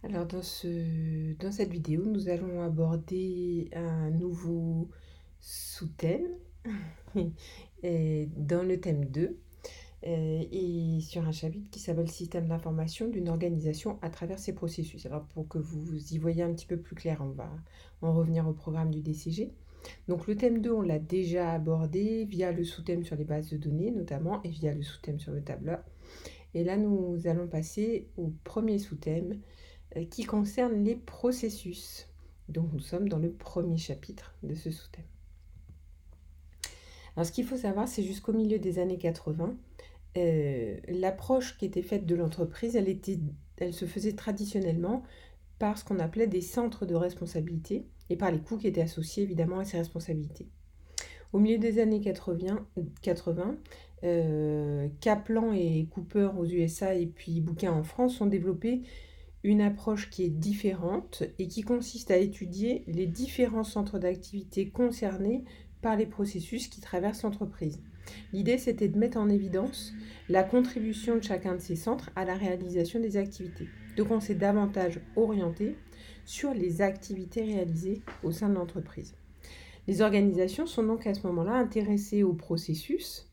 Alors dans cette vidéo, nous allons aborder un nouveau sous-thème dans le thème 2 et sur un chapitre qui s'appelle Système d'information d'une organisation à travers ses processus. Alors pour que vous y voyez un petit peu plus clair, on va en revenir au programme du DCG. Donc le thème 2, on l'a déjà abordé via le sous-thème sur les bases de données notamment et via le sous-thème sur le tableur. Et là, nous allons passer au premier sous-thème qui concerne les processus. Donc nous sommes dans le premier chapitre de ce sous-thème. Alors ce qu'il faut savoir, c'est jusqu'au milieu des années 80, l'approche qui était faite de l'entreprise, elle se faisait traditionnellement par ce qu'on appelait des centres de responsabilité et par les coûts qui étaient associés évidemment à ces responsabilités. Au milieu des années 80, Kaplan et Cooper aux USA et puis Bouquin en France ont développé une approche qui est différente et qui consiste à étudier les différents centres d'activité concernés par les processus qui traversent l'entreprise. L'idée, c'était de mettre en évidence la contribution de chacun de ces centres à la réalisation des activités. Donc on s'est davantage orienté sur les activités réalisées au sein de l'entreprise. Les organisations sont donc à ce moment-là intéressées aux processus,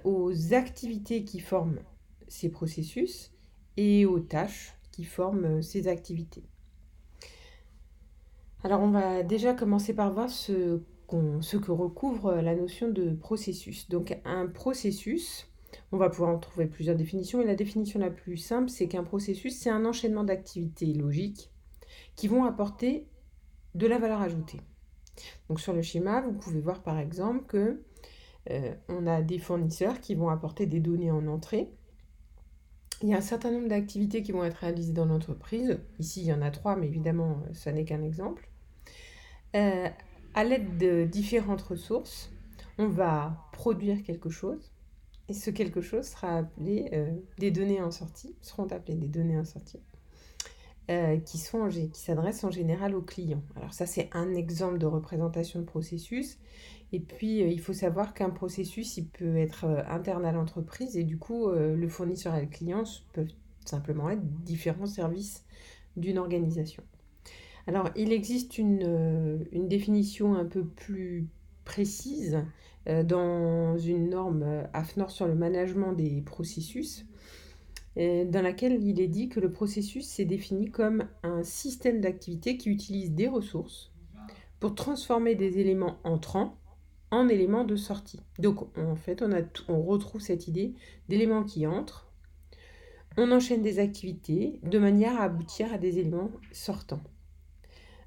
aux activités qui forment ces processus et aux tâches qui forment ces activités. Alors on va déjà commencer par voir ce que recouvre la notion de processus. Donc un processus, on va pouvoir en trouver plusieurs définitions, et la définition la plus simple, c'est qu'un processus, c'est un enchaînement d'activités logiques qui vont apporter de la valeur ajoutée. Donc sur le schéma, vous pouvez voir par exemple que on a des fournisseurs qui vont apporter des données en entrée. Il y a un certain nombre d'activités qui vont être réalisées dans l'entreprise. Ici, il y en a 3, mais évidemment, ça n'est qu'un exemple. À l'aide de différentes ressources, on va produire quelque chose. Et ce quelque chose sera appelé des données en sortie, seront appelées des données en sortie, qui s'adressent en général aux clients. Alors ça, c'est un exemple de représentation de processus. Et puis, il faut savoir qu'un processus, il peut être interne à l'entreprise et du coup, le fournisseur et le client peuvent simplement être différents services d'une organisation. Alors, il existe une définition un peu plus précise dans une norme AFNOR sur le management des processus, dans laquelle il est dit que le processus s'est défini comme un système d'activité qui utilise des ressources pour transformer des éléments entrants en éléments de sortie. Donc en fait, on retrouve cette idée d'éléments qui entrent, on enchaîne des activités de manière à aboutir à des éléments sortants.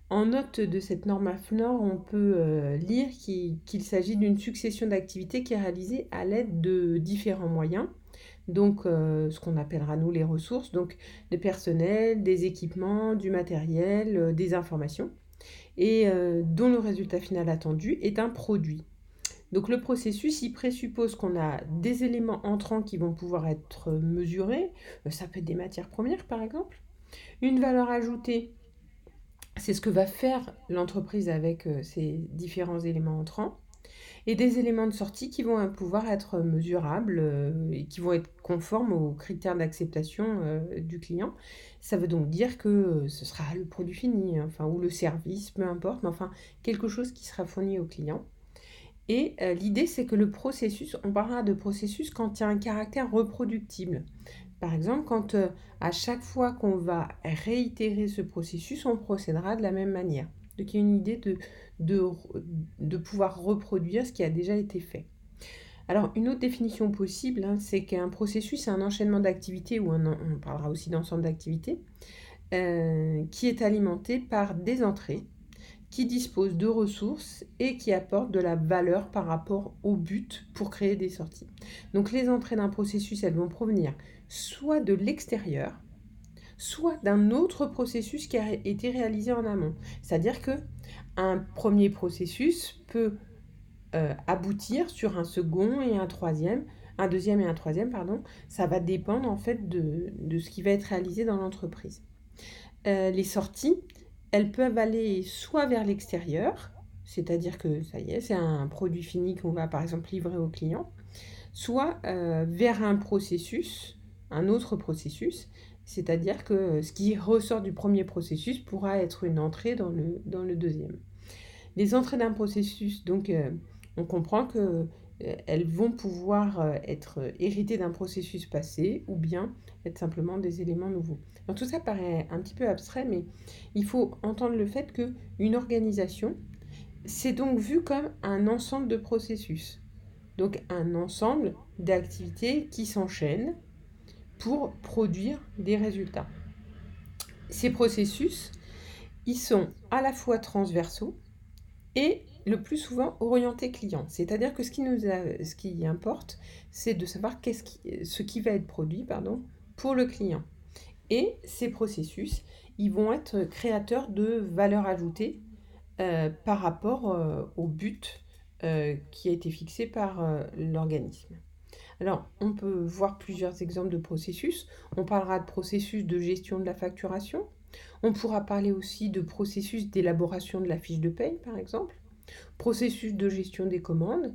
En note de cette norme AFNOR, on peut lire qu'il s'agit d'une succession d'activités qui est réalisée à l'aide de différents moyens, donc ce qu'on appellera nous les ressources, donc des personnels, des équipements, du matériel, des informations, et dont le résultat final attendu est un produit. Donc le processus, il présuppose qu'on a des éléments entrants qui vont pouvoir être mesurés, ça peut être des matières premières par exemple, une valeur ajoutée, c'est ce que va faire l'entreprise avec ces différents éléments entrants, et des éléments de sortie qui vont pouvoir être mesurables et qui vont être conformes aux critères d'acceptation du client. Ça veut donc dire que ce sera le produit fini, enfin, ou le service, peu importe, mais enfin quelque chose qui sera fourni au client. Et l'idée, c'est que le processus, on parlera de processus quand il y a un caractère reproductible. Par exemple, quand à chaque fois qu'on va réitérer ce processus, on procédera de la même manière. Donc il y a une idée de pouvoir reproduire ce qui a déjà été fait. Alors une autre définition possible, c'est qu'un processus est un enchaînement d'activités, ou on parlera aussi d'ensemble d'activités, qui est alimenté par des entrées, qui dispose de ressources et qui apporte de la valeur par rapport au but pour créer des sorties. Donc les entrées d'un processus, elles vont provenir soit de l'extérieur, soit d'un autre processus qui a été réalisé en amont. C'est-à-dire que un premier processus peut aboutir sur un second et un troisième, un deuxième et un troisième, pardon. Ça va dépendre en fait de ce qui va être réalisé dans l'entreprise. Les sorties, elles peuvent aller soit vers l'extérieur, c'est-à-dire que ça y est, c'est un produit fini qu'on va par exemple livrer au client, soit vers un processus un autre processus, c'est-à-dire que ce qui ressort du premier processus pourra être une entrée dans le deuxième. Les entrées d'un processus, donc, on comprend que elles vont pouvoir être héritées d'un processus passé ou bien être simplement des éléments nouveaux. Alors tout ça paraît un petit peu abstrait, mais il faut entendre le fait qu'une organisation, c'est donc vu comme un ensemble de processus. Donc un ensemble d'activités qui s'enchaînent pour produire des résultats. Ces processus, ils sont à la fois transversaux et le plus souvent orientés client. C'est-à-dire que ce qui importe, c'est de savoir ce qui va être produit pour le client. Et ces processus, ils vont être créateurs de valeur ajoutée par rapport au but qui a été fixé par l'organisme. Alors, on peut voir plusieurs exemples de processus. On parlera de processus de gestion de la facturation. On pourra parler aussi de processus d'élaboration de la fiche de paye, par exemple. Processus de gestion des commandes,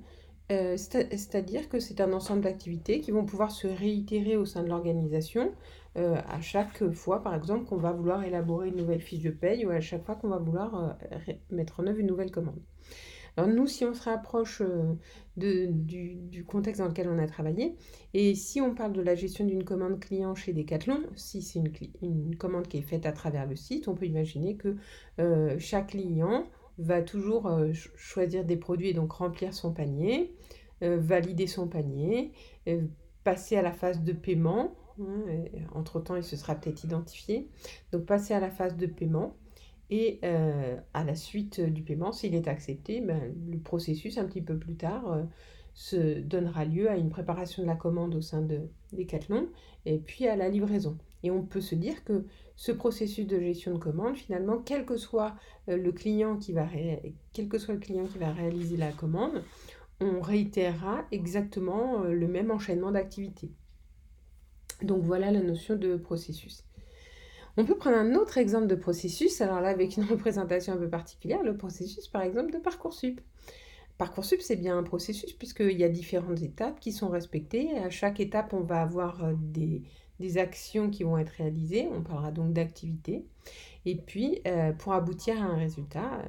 c'est-à-dire que c'est un ensemble d'activités qui vont pouvoir se réitérer au sein de l'organisation à chaque fois, par exemple, qu'on va vouloir élaborer une nouvelle fiche de paye ou à chaque fois qu'on va vouloir mettre en œuvre une nouvelle commande. Alors nous, si on se rapproche du contexte dans lequel on a travaillé, et si on parle de la gestion d'une commande client chez Decathlon, si c'est une commande qui est faite à travers le site, on peut imaginer que chaque client va toujours choisir des produits et donc remplir son panier, valider son panier, passer à la phase de paiement. Entre-temps, il se sera peut-être identifié. Donc passer à la phase de paiement. Et à la suite du paiement, s'il est accepté, le processus, un petit peu plus tard, se donnera lieu à une préparation de la commande au sein de Decathlon et puis à la livraison. Et on peut se dire que ce processus de gestion de commande, finalement, quel que soit le client quel que soit le client qui va réaliser la commande, on réitérera exactement le même enchaînement d'activités. Donc voilà la notion de processus. On peut prendre un autre exemple de processus, alors là avec une représentation un peu particulière, le processus par exemple de Parcoursup. Parcoursup, c'est bien un processus puisqu'il y a différentes étapes qui sont respectées. À chaque étape, on va avoir des actions qui vont être réalisées. On parlera donc d'activités. Et puis, pour aboutir à un résultat,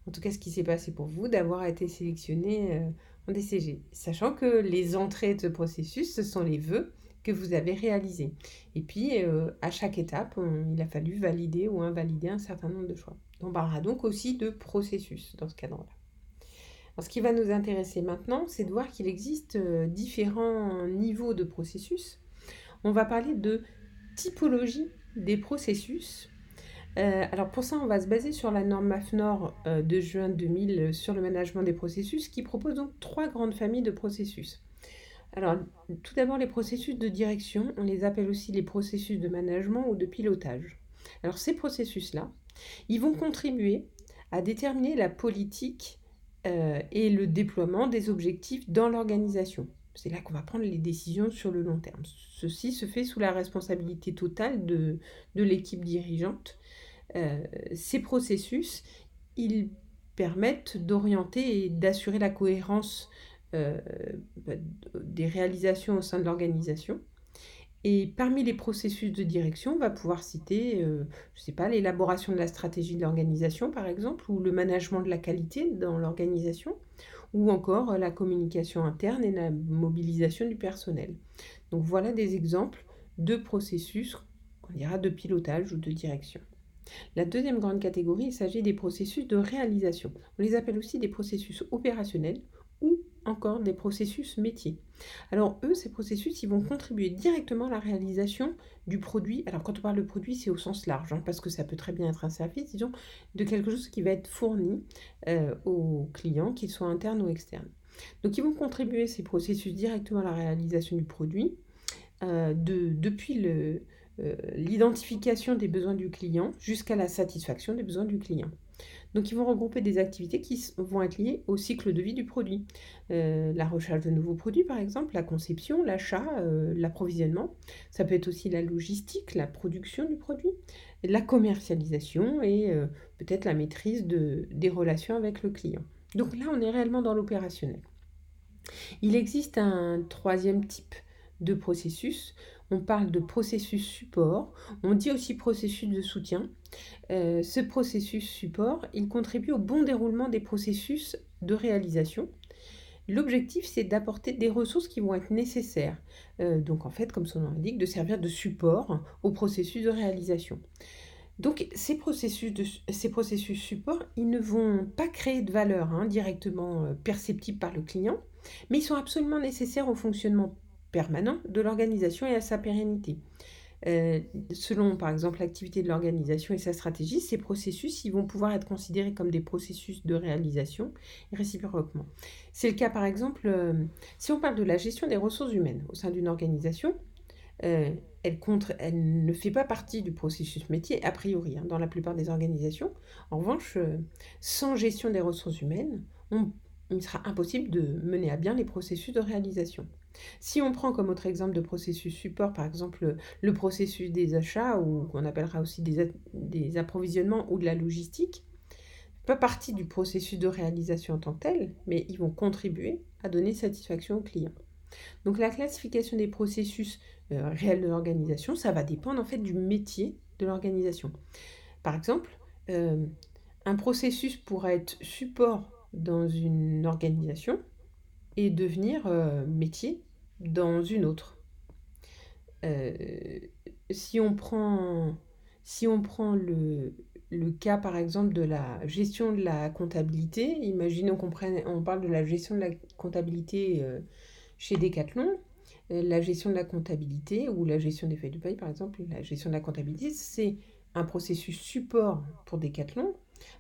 en tout cas ce qui s'est passé pour vous, d'avoir été sélectionné en DCG. Sachant que les entrées de ce processus, ce sont les vœux que vous avez réalisés. Et puis, à chaque étape, il a fallu valider ou invalider un certain nombre de choix. On parlera donc aussi de processus dans ce cadre-là. Alors, ce qui va nous intéresser maintenant, c'est de voir qu'il existe différents niveaux de processus. On va parler de typologie des processus. Alors pour ça, on va se baser sur la norme MAFNOR de juin 2000 sur le management des processus qui propose donc 3 grandes familles de processus. Alors tout d'abord les processus de direction, on les appelle aussi les processus de management ou de pilotage. Alors ces processus-là, ils vont contribuer à déterminer la politique et le déploiement des objectifs dans l'organisation. C'est là qu'on va prendre les décisions sur le long terme. Ceci se fait sous la responsabilité totale de l'équipe dirigeante. Ces processus, ils permettent d'orienter et d'assurer la cohérence euh, des réalisations au sein de l'organisation. Et parmi les processus de direction, on va pouvoir citer, je sais pas, l'élaboration de la stratégie de l'organisation, par exemple, ou le management de la qualité dans l'organisation, ou encore la communication interne et la mobilisation du personnel. Donc voilà des exemples de processus, qu'on dira de pilotage ou de direction. La deuxième grande catégorie, il s'agit des processus de réalisation. On les appelle aussi des processus opérationnels ou encore des processus métiers. Alors eux, ces processus, ils vont contribuer directement à la réalisation du produit. Alors quand on parle de produit, c'est au sens large, parce que ça peut très bien être un service, disons, de quelque chose qui va être fourni aux clients, qu'ils soient internes ou externes. Donc ils vont contribuer ces processus directement à la réalisation du produit, depuis l'identification des besoins du client jusqu'à la satisfaction des besoins du client. Donc ils vont regrouper des activités qui vont être liées au cycle de vie du produit. La recherche de nouveaux produits par exemple, la conception, l'achat, l'approvisionnement. Ça peut être aussi la logistique, la production du produit, la commercialisation et peut-être la maîtrise des relations avec le client. Donc là on est réellement dans l'opérationnel. Il existe un troisième type de processus. On parle de processus support, on dit aussi processus de soutien. Ce processus support, il contribue au bon déroulement des processus de réalisation. L'objectif, c'est d'apporter des ressources qui vont être nécessaires. Donc en fait, comme son nom l'indique, de servir de support au processus de réalisation. Donc ces processus support, ils ne vont pas créer de valeur directement perceptible par le client, mais ils sont absolument nécessaires au fonctionnement permanent de l'organisation et à sa pérennité. Euh, Selon par exemple l'activité de l'organisation et sa stratégie, ces processus ils vont pouvoir être considérés comme des processus de réalisation réciproquement. C'est le cas par exemple, si on parle de la gestion des ressources humaines au sein d'une organisation, euh, elle ne fait pas partie du processus métier a priori dans la plupart des organisations. En revanche, sans gestion des ressources humaines, il sera impossible de mener à bien les processus de réalisation. Si on prend comme autre exemple de processus support, par exemple le processus des achats, ou qu'on appellera aussi des approvisionnements ou de la logistique, pas partie du processus de réalisation en tant que tel, mais ils vont contribuer à donner satisfaction aux clients. Donc la classification des processus réels de l'organisation, ça va dépendre en fait du métier de l'organisation. Par exemple, euh, un processus pourrait être support dans une organisation et devenir métier dans une autre. Euh, si on prend, si on prend le cas, par exemple, de la gestion de la comptabilité, imaginons on parle de la gestion de la comptabilité chez Decathlon. La gestion de la comptabilité ou la gestion des feuilles de paie, par exemple, la gestion de la comptabilité, c'est un processus support pour Decathlon.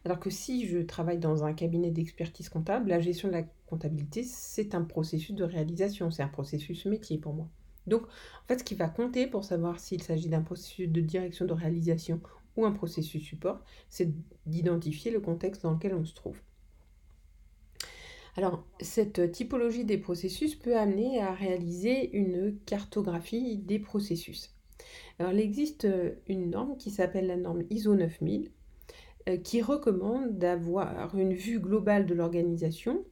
Alors que si je travaille dans un cabinet d'expertise comptable, la gestion de la comptabilité, c'est un processus de réalisation, c'est un processus métier pour moi. Donc, en fait, ce qui va compter pour savoir s'il s'agit d'un processus de direction de réalisation ou un processus support, c'est d'identifier le contexte dans lequel on se trouve. Alors, cette typologie des processus peut amener à réaliser une cartographie des processus. Alors, il existe une norme qui s'appelle la norme ISO 9000 qui recommande d'avoir une vue globale de l'organisation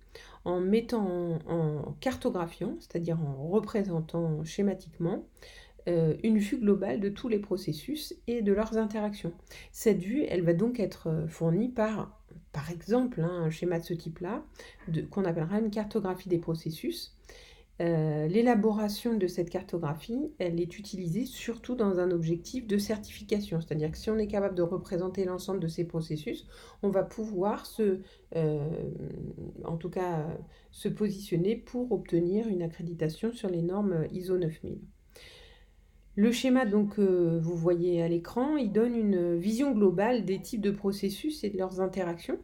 en en cartographiant, c'est-à-dire en représentant schématiquement, une vue globale de tous les processus et de leurs interactions. Cette vue, elle va donc être fournie par exemple, un schéma de ce type-là, qu'on appellera une cartographie des processus. L'élaboration de cette cartographie, elle est utilisée surtout dans un objectif de certification, c'est-à-dire que si on est capable de représenter l'ensemble de ces processus, on va pouvoir en tout cas, se positionner pour obtenir une accréditation sur les normes ISO 9000. Le schéma donc que vous voyez à l'écran, il donne une vision globale des types de processus et de leurs interactions.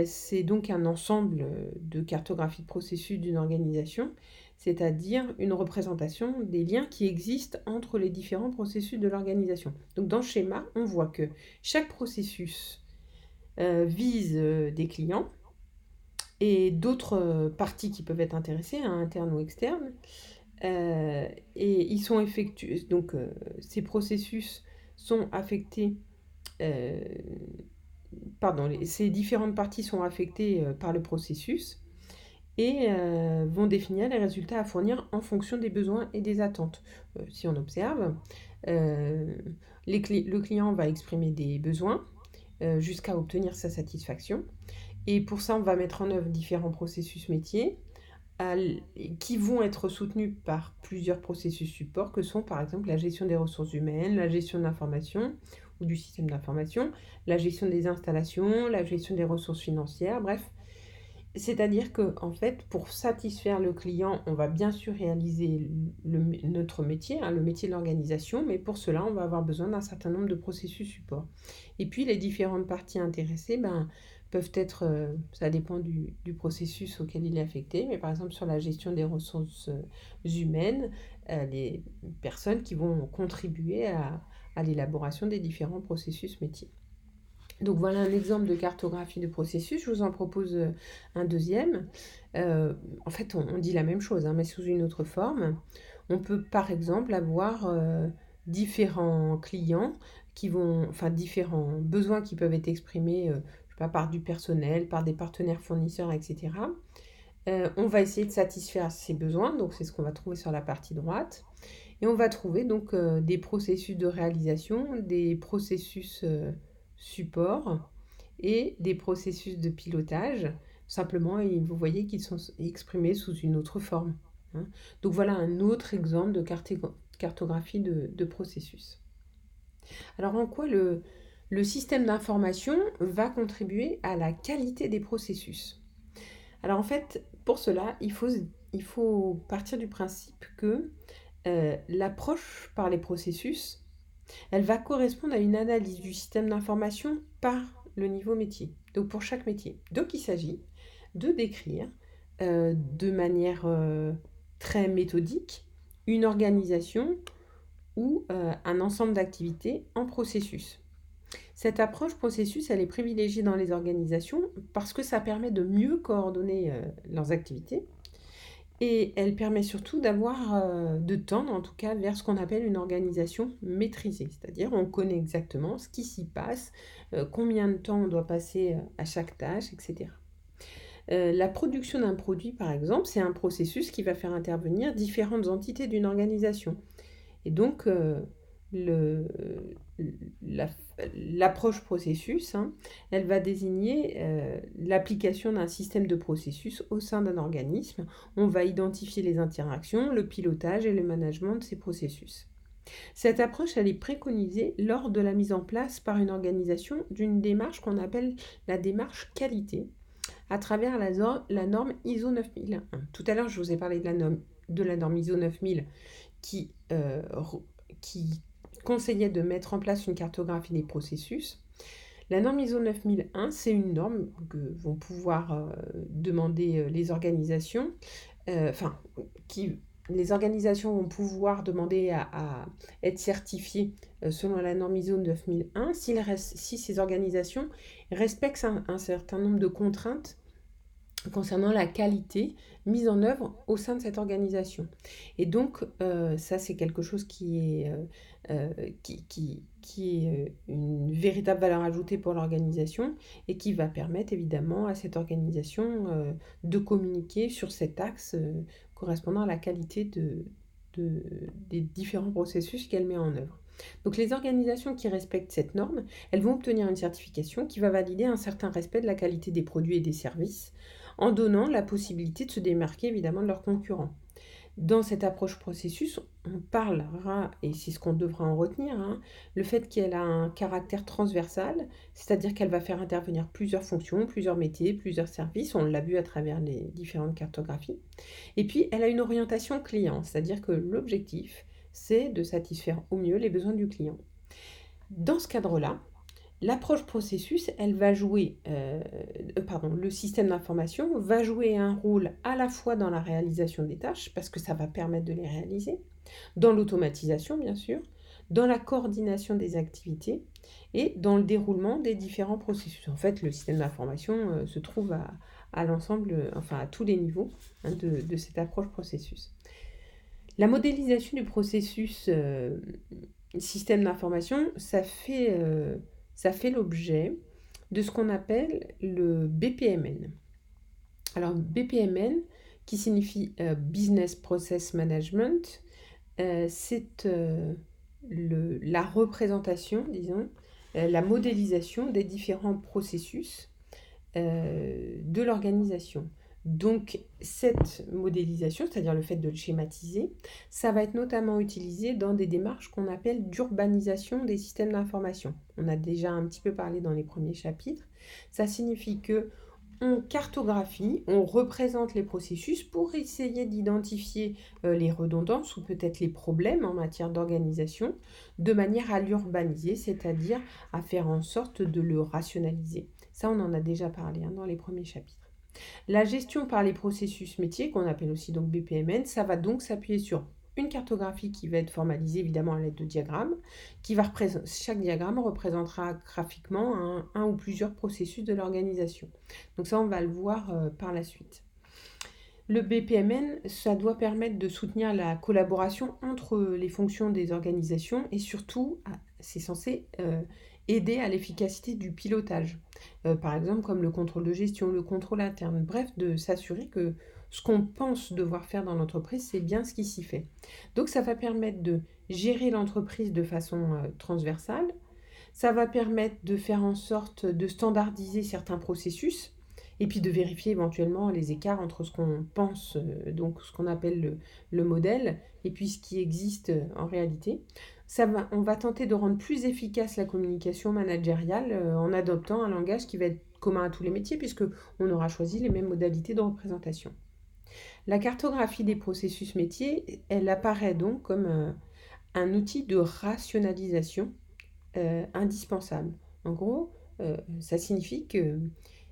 C'est donc un ensemble de cartographie de processus d'une organisation, c'est-à-dire une représentation des liens qui existent entre les différents processus de l'organisation. Donc dans ce schéma, on voit que chaque processus vise des clients et d'autres parties qui peuvent être intéressées, internes ou externes. Et ils sont effectués, donc ces processus sont affectés, euh, ces différentes parties sont affectées par le processus et vont définir les résultats à fournir en fonction des besoins et des attentes. Si on observe, euh, le client va exprimer des besoins jusqu'à obtenir sa satisfaction. Et pour ça, on va mettre en œuvre différents processus métiers qui vont être soutenus par plusieurs processus supports que sont par exemple la gestion des ressources humaines, la gestion de l'information ou du système d'information, la gestion des installations, la gestion des ressources financières, bref. C'est-à-dire que en fait, pour satisfaire le client, on va bien sûr réaliser notre métier, le métier de l'organisation, mais pour cela, on va avoir besoin d'un certain nombre de processus support. Et puis, les différentes parties intéressées peuvent être, ça dépend du processus auquel il est affecté, mais par exemple sur la gestion des ressources humaines, les personnes qui vont contribuer à l'élaboration des différents processus métiers. Donc voilà un exemple de cartographie de processus. Je vous en propose un deuxième. En fait, on dit la même chose, mais sous une autre forme. On peut par exemple avoir différents clients enfin différents besoins qui peuvent être exprimés, je sais pas, par du personnel, par des partenaires fournisseurs, etc. On va essayer de satisfaire ses besoins, donc c'est ce qu'on va trouver sur la partie droite. Et on va trouver donc des processus de réalisation, des processus support et des processus de pilotage. Simplement, et vous voyez qu'ils sont exprimés sous une autre forme, hein. Donc voilà un autre exemple de cartographie de processus. Alors en quoi le système d'information va contribuer à la qualité des processus? Alors en fait, pour cela, il faut partir du principe que l'approche par les processus, elle va correspondre à une analyse du système d'information par le niveau métier, donc pour chaque métier. Donc il s'agit de décrire de manière très méthodique une organisation ou un ensemble d'activités en processus. Cette approche processus, elle est privilégiée dans les organisations parce que ça permet de mieux coordonner leurs activités et elle permet surtout de tendre en tout cas vers ce qu'on appelle une organisation maîtrisée, c'est-à-dire on connaît exactement ce qui s'y passe, combien de temps on doit passer à chaque tâche, etc. La production d'un produit, par exemple, c'est un processus qui va faire intervenir différentes entités d'une organisation. Et donc, le, la- l'approche processus, hein, elle va désigner l'application d'un système de processus au sein d'un organisme. On va identifier les interactions, le pilotage et le management de ces processus. Cette approche, elle est préconisée lors de la mise en place par une organisation d'une démarche qu'on appelle la démarche qualité, à travers la norme ISO 9001. Tout à l'heure, je vous ai parlé de la norme ISO 9000 qui conseillait de mettre en place une cartographie des processus. La norme ISO 9001, c'est une norme que vont pouvoir demander les organisations, enfin, les organisations vont pouvoir demander à être certifiées selon la norme ISO 9001 si ces organisations respectent un certain nombre de contraintes concernant la qualité mise en œuvre au sein de cette organisation. Et donc, ça, c'est quelque chose qui est une véritable valeur ajoutée pour l'organisation et qui va permettre évidemment à cette organisation de communiquer sur cet axe correspondant à la qualité des différents processus qu'elle met en œuvre. Donc les organisations qui respectent cette norme, elles vont obtenir une certification qui va valider un certain respect de la qualité des produits et des services en donnant la possibilité de se démarquer évidemment de leurs concurrents. Dans cette approche processus, on parlera, et c'est ce qu'on devra en retenir, hein, le fait qu'elle a un caractère transversal, c'est-à-dire qu'elle va faire intervenir plusieurs fonctions, plusieurs métiers, plusieurs services, on l'a vu à travers les différentes cartographies. Et puis, elle a une orientation client, c'est-à-dire que l'objectif, c'est de satisfaire au mieux les besoins du client. Dans ce cadre-là, l'approche processus, le système d'information va jouer un rôle à la fois dans la réalisation des tâches, parce que ça va permettre de les réaliser, dans l'automatisation bien sûr, dans la coordination des activités et dans le déroulement des différents processus. En fait, le système d'information se trouve à l'ensemble, enfin à tous les niveaux hein, de cette approche processus. La modélisation du processus système d'information, ça fait l'objet de ce qu'on appelle le BPMN. Alors BPMN, qui signifie Business Process Management, c'est la représentation, disons, la modélisation des différents processus de l'organisation. Donc cette modélisation, c'est-à-dire le fait de le schématiser, ça va être notamment utilisé dans des démarches qu'on appelle d'urbanisation des systèmes d'information. On a déjà un petit peu parlé dans les premiers chapitres. Ça signifie que on cartographie, on représente les processus pour essayer d'identifier les redondances ou peut-être les problèmes en matière d'organisation de manière à l'urbaniser, c'est-à-dire à faire en sorte de le rationaliser. Ça, on en a déjà parlé dans les premiers chapitres. La gestion par les processus métiers, qu'on appelle aussi donc BPMN, ça va donc s'appuyer sur une cartographie qui va être formalisée évidemment à l'aide de diagrammes, chaque diagramme représentera graphiquement un ou plusieurs processus de l'organisation. Donc ça, on va le voir par la suite. Le BPMN, ça doit permettre de soutenir la collaboration entre les fonctions des organisations et surtout, c'est censé aider à l'efficacité du pilotage. Par exemple, comme le contrôle de gestion, le contrôle interne. Bref, de s'assurer que ce qu'on pense devoir faire dans l'entreprise, c'est bien ce qui s'y fait. Donc ça va permettre de gérer l'entreprise de façon, transversale. Ça va permettre de faire en sorte de standardiser certains processus et puis de vérifier éventuellement les écarts entre ce qu'on pense, donc ce qu'on appelle le modèle et puis ce qui existe, en réalité. On va tenter de rendre plus efficace la communication managériale, en adoptant un langage qui va être commun à tous les métiers puisque on aura choisi les mêmes modalités de représentation. La cartographie des processus métiers, elle apparaît donc comme, un outil de rationalisation indispensable. En gros, ça signifie que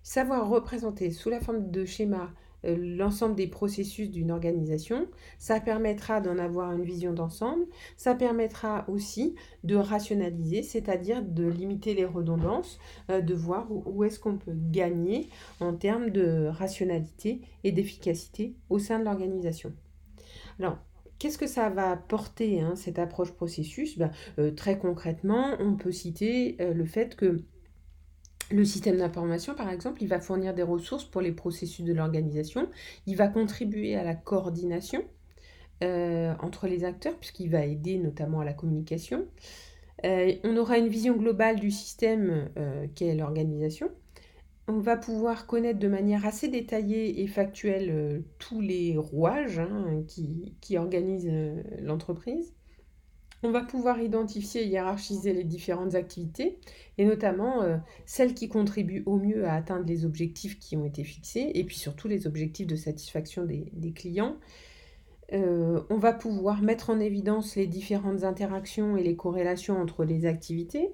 savoir représenter sous la forme de schéma l'ensemble des processus d'une organisation, ça permettra d'en avoir une vision d'ensemble, ça permettra aussi de rationaliser, c'est-à-dire de limiter les redondances, de voir où est-ce qu'on peut gagner en termes de rationalité et d'efficacité au sein de l'organisation. Alors, qu'est-ce que ça va apporter, hein, cette approche processus? Très concrètement, on peut citer, le fait que le système d'information, par exemple, il va fournir des ressources pour les processus de l'organisation. Il va contribuer à la coordination, entre les acteurs puisqu'il va aider notamment à la communication. On aura une vision globale du système, qu'est l'organisation. On va pouvoir connaître de manière assez détaillée et factuelle, tous les rouages, hein, qui organisent, l'entreprise. On va pouvoir identifier et hiérarchiser les différentes activités et notamment, celles qui contribuent au mieux à atteindre les objectifs qui ont été fixés et puis surtout les objectifs de satisfaction des clients. On va pouvoir mettre en évidence les différentes interactions et les corrélations entre les activités.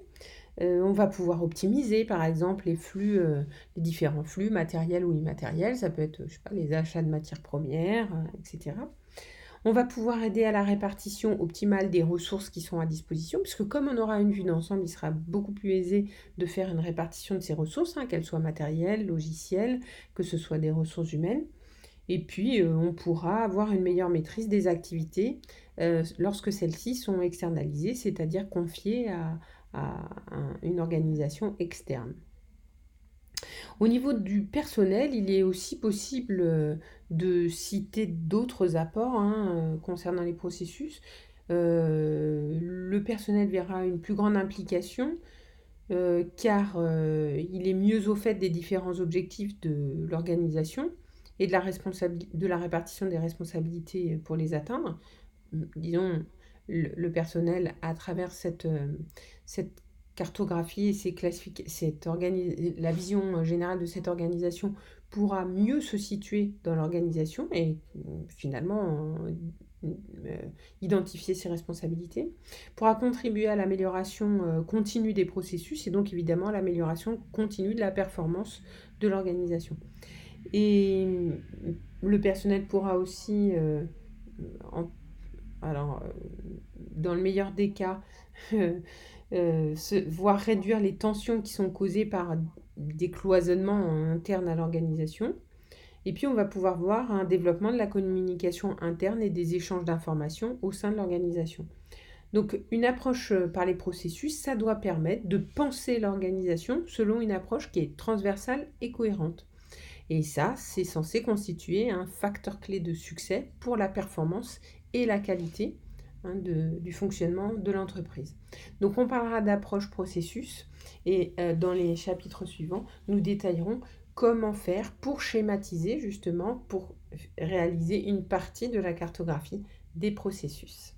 On va pouvoir optimiser, par exemple, les différents flux matériels ou immatériels. Ça peut être, je sais pas, les achats de matières premières, et cetera. On va pouvoir aider à la répartition optimale des ressources qui sont à disposition, puisque comme on aura une vue d'ensemble, il sera beaucoup plus aisé de faire une répartition de ces ressources, hein, qu'elles soient matérielles, logicielles, que ce soit des ressources humaines. Et puis, on pourra avoir une meilleure maîtrise des activités, lorsque celles-ci sont externalisées, c'est-à-dire confiées à une organisation externe. Au niveau du personnel, il est aussi possible, de citer d'autres apports, hein, concernant les processus. Le personnel verra une plus grande implication, car, il est mieux au fait des différents objectifs de l'organisation et de la répartition des responsabilités pour les atteindre. Disons, le personnel à travers cette cartographie et la vision générale de cette organisation pourra mieux se situer dans l'organisation et finalement identifier ses responsabilités, pourra contribuer à l'amélioration continue des processus et donc évidemment à l'amélioration continue de la performance de l'organisation. Et le personnel pourra aussi, en alors, dans le meilleur des cas, voir réduire les tensions qui sont causées par des cloisonnements internes à l'organisation. Et puis, on va pouvoir voir un développement de la communication interne et des échanges d'informations au sein de l'organisation. Donc, une approche par les processus, ça doit permettre de penser l'organisation selon une approche qui est transversale et cohérente. Et ça, c'est censé constituer un facteur clé de succès pour la performance et la qualité, hein, du fonctionnement de l'entreprise. Donc on parlera d'approche processus et dans les chapitres suivants, nous détaillerons comment faire pour schématiser justement, pour réaliser une partie de la cartographie des processus.